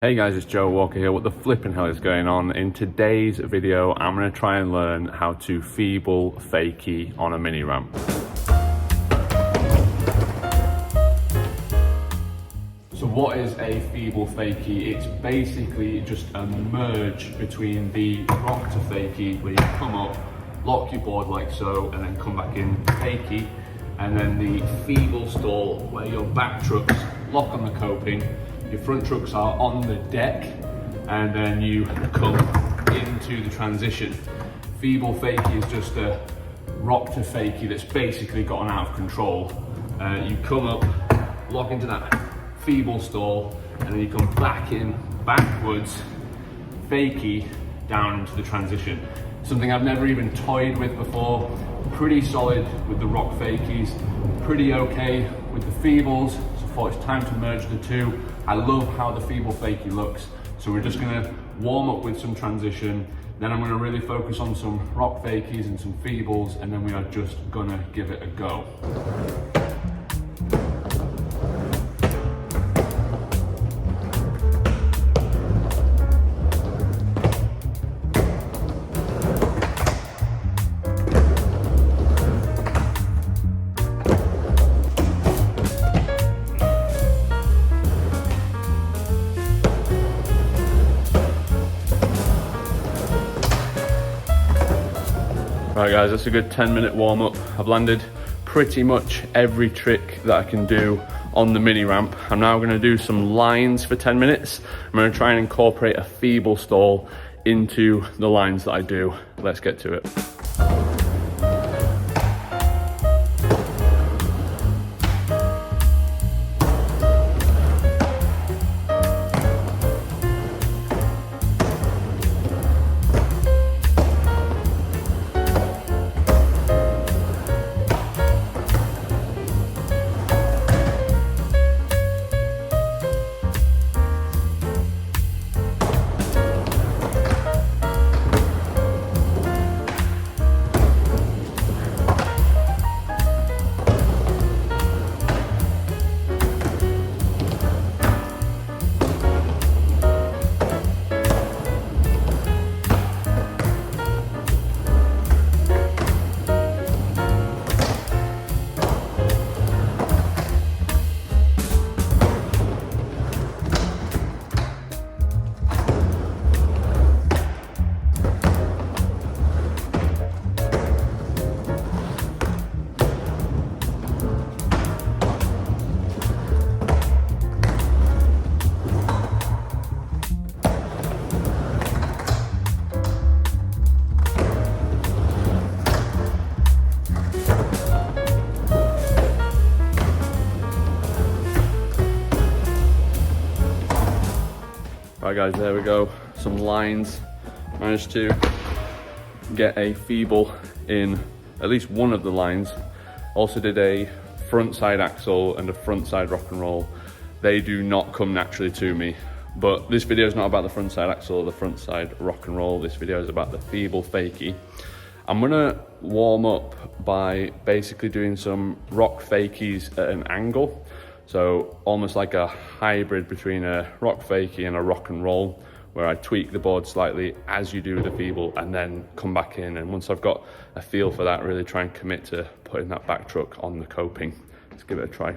Hey guys, it's Joe Walker here. What the flipping hell is going on? In today's video, I'm going to try and learn how to feeble fakie on a mini ramp. So what is a feeble fakie? It's basically just a merge between the rock to fakie, where you come up, lock your board like so, and then come back in fakie, and then the feeble stall, where your back trucks lock on the coping, your front trucks are on the deck, and then you come into the transition. Feeble fakie is just a rock to fakie that's basically gotten out of control. You come up, lock into that feeble stall, and then you come back in backwards, fakie, down into the transition. Something I've never even toyed with before. Pretty solid with the rock fakies, pretty okay with the feebles, so I thought it's time to merge the two. I love how the feeble fakie looks, so we're just gonna warm up with some transition, then I'm gonna really focus on some rock fakies and some feebles, and then we are just gonna give it a go. Right guys, that's a good 10-minute warm up. I've landed pretty much every trick that I can do on the mini ramp. I'm now gonna do some lines for 10 minutes. I'm gonna try and incorporate a feeble stall into the lines that I do. Let's get to it. Right guys, there we go, some lines. Managed to get a feeble in at least one of the lines. Also did a front side axle and a front side rock and roll. They do not come naturally to me, but this video is not about the front side axle or the front side rock and roll. This video is about the feeble fakie. I'm gonna warm up by basically doing some rock fakies at an angle. So almost like a hybrid between a rock fakie and a rock and roll, where I tweak the board slightly as you do with the feeble and then come back in. And once I've got a feel for that, really try and commit to putting that back truck on the coping. Let's give it a try.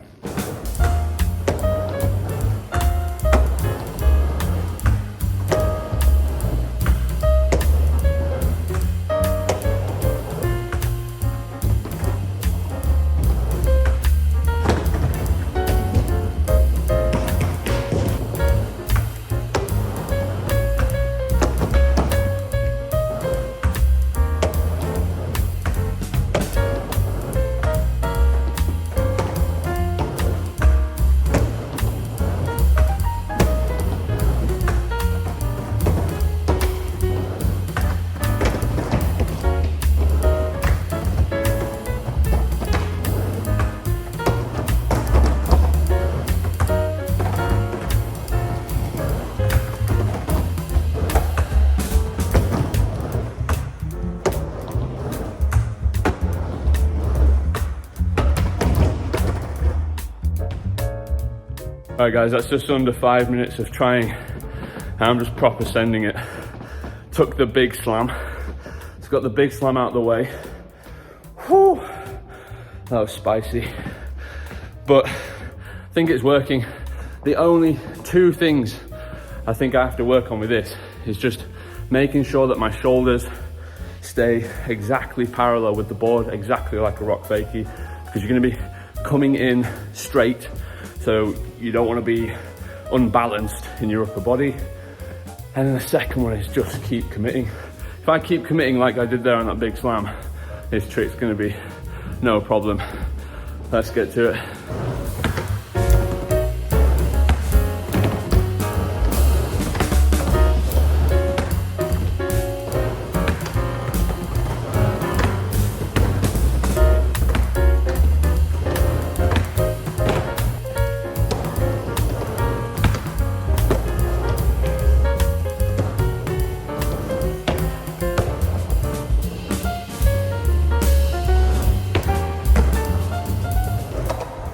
Alright guys, that's just under 5 minutes of trying I'm just proper sending it. Took the big slam. It's got the big slam out of the way. Whew. That was spicy. But I think it's working. The only two things I think I have to work on with this is just making sure that my shoulders stay exactly parallel with the board, exactly like a rock fakie, because you're going to be coming in straight, so you don't want to be unbalanced in your upper body. And then the second one is just keep committing. If I keep committing like I did there on that big slam, this trick's going to be no problem. Let's get to it.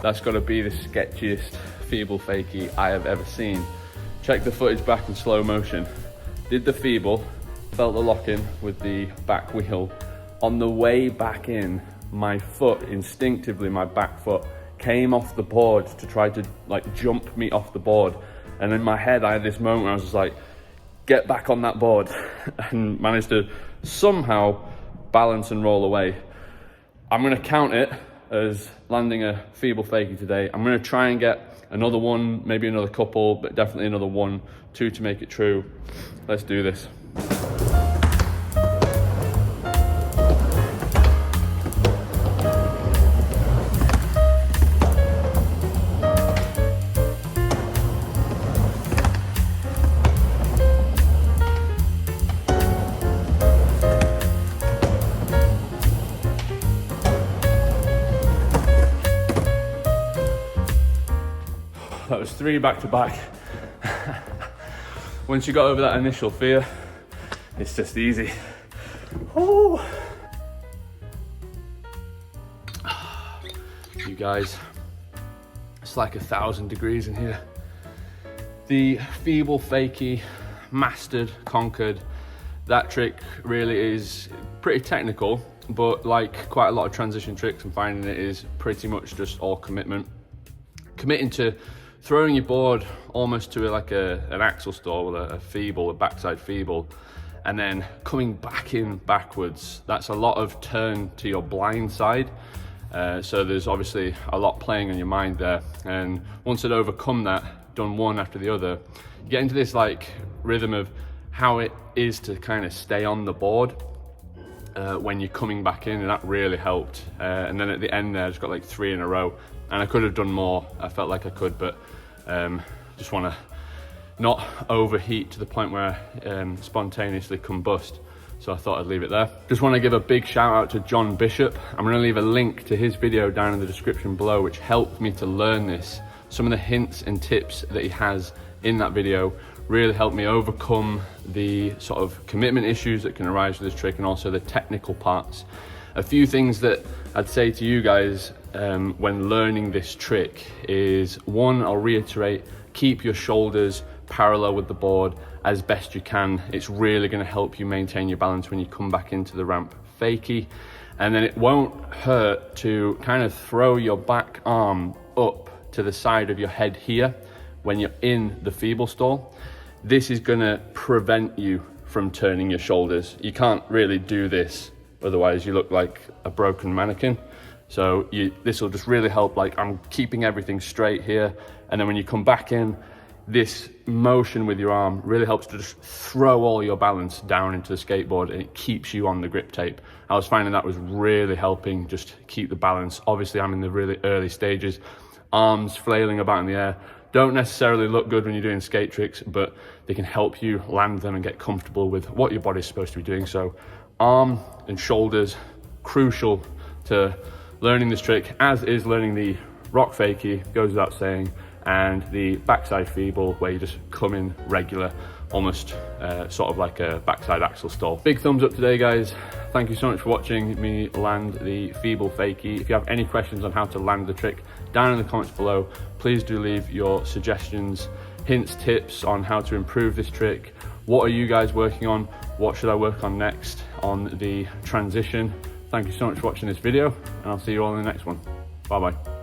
That's got to be the sketchiest feeble fakie I have ever seen. Check the footage back in slow motion. Did the feeble, felt the lock-in with the back wheel. On the way back in, my foot, instinctively my back foot, came off the board to try to like jump me off the board. And in my head, I had this moment where I was just like, get back on that board, and managed to somehow balance and roll away. I'm gonna count it as landing a feeble fakie today. I'm gonna try and get another one, maybe another couple, but definitely another 1, 2 to make it true. Let's do this. That was 3 back to back. Once you got over that initial fear, it's just easy. Oh. You guys, it's like 1,000 degrees in here. The feeble fakie, mastered, conquered. That trick really is pretty technical, but like quite a lot of transition tricks, I'm finding it is pretty much just all commitment. Committing to throwing your board almost to like an axle stall with a feeble, a backside feeble, and then coming back in backwards. That's a lot of turn to your blind side. So there's obviously a lot playing on your mind there. And once I'd overcome that, done one after the other, you get into this like rhythm of how it is to kind of stay on the board when you're coming back in, and that really helped. And then at the end there, I just got like 3 in a row, and I could have done more. I felt like I could, but just want to not overheat to the point where I spontaneously combust. So I thought I'd leave it there. Just want to give a big shout out to John Bishop. I'm going to leave a link to his video down in the description below, which helped me to learn this. Some of the hints and tips that he has in that video really helped me overcome the sort of commitment issues that can arise with this trick, and also the technical parts. A few things that I'd say to you guys when learning this trick is, 1, I'll reiterate, keep your shoulders parallel with the board as best you can. It's really going to help you maintain your balance when you come back into the ramp fakie. And then it won't hurt to kind of throw your back arm up to the side of your head here when you're in the feeble stall. This is going to prevent you from turning your shoulders. You can't really do this, otherwise you look like a broken mannequin. So this will just really help. Like, I'm keeping everything straight here, and then when you come back in, this motion with your arm really helps to just throw all your balance down into the skateboard, and it keeps you on the grip tape. I was finding that was really helping just keep the balance. Obviously, I'm in the really early stages. Arms flailing about in the air don't necessarily look good when you're doing skate tricks, but they can help you land them and get comfortable with what your body's supposed to be doing. So arm and shoulders, crucial to learning this trick, as is learning the rock fakie, goes without saying, and the backside feeble, where you just come in regular, almost sort of like a backside axle stall. Big thumbs up today, guys. Thank you so much for watching me land the feeble fakie. If you have any questions on how to land the trick, down in the comments below, please do leave your suggestions. hints, tips on how to improve this trick. What are you guys working on? What should I work on next on the transition? Thank you so much for watching this video, and I'll see you all in the next one. Bye bye.